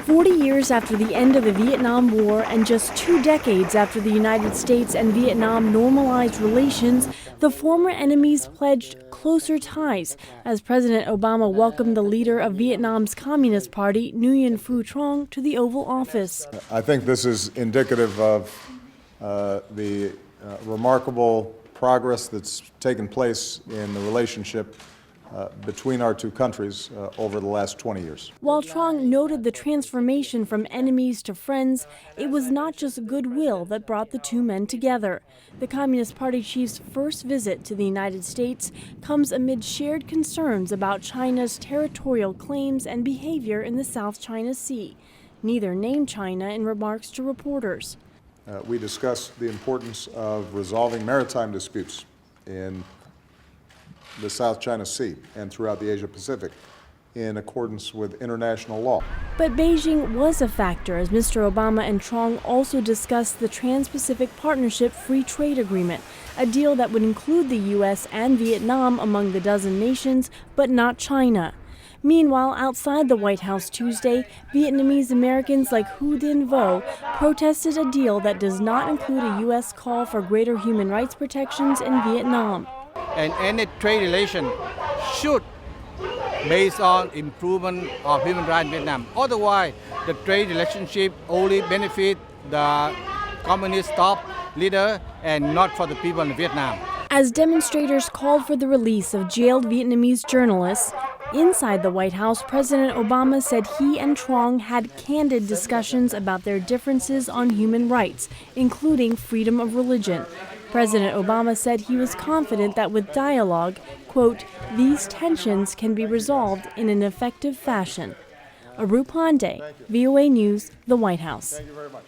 40 years after the end of the Vietnam War and just 2 decades after the United States and Vietnam normalized relations, the former enemies pledged closer ties as President Obama welcomed the leader of Vietnam's Communist Party, Nguyen Phu Trong, to the Oval Office. I think this is indicative of the remarkable progress that's taken place in the relationship between our two countries over the last 20 years. While Trong noted the transformation from enemies to friends, it was not just goodwill that brought the two men together. The Communist Party chief's first visit to the United States comes amid shared concerns about China's territorial claims and behavior in the South China Sea. Neither named China in remarks to reporters. We discussed the importance of resolving maritime disputes in the South China Sea and throughout the Asia-Pacific in accordance with international law. But Beijing was a factor as Mr. Obama and Trong also discussed the Trans-Pacific Partnership Free Trade Agreement, a deal that would include the U.S. and Vietnam among the dozen nations, but not China. Meanwhile, outside the White House Tuesday, Vietnamese Americans like Hu Dinh Vo protested a deal that does not include a U.S. call for greater human rights protections in Vietnam. And any trade relation should based on improvement of human rights in Vietnam. Otherwise, the trade relationship only benefit the communist top leader and not for the people in Vietnam. As demonstrators called for the release of jailed Vietnamese journalists, inside the White House, President Obama said he and Trong had candid discussions about their differences on human rights, including freedom of religion. President Obama said he was confident that with dialogue, quote, these tensions can be resolved in an effective fashion. Pande, VOA News, the White House. Thank you very much.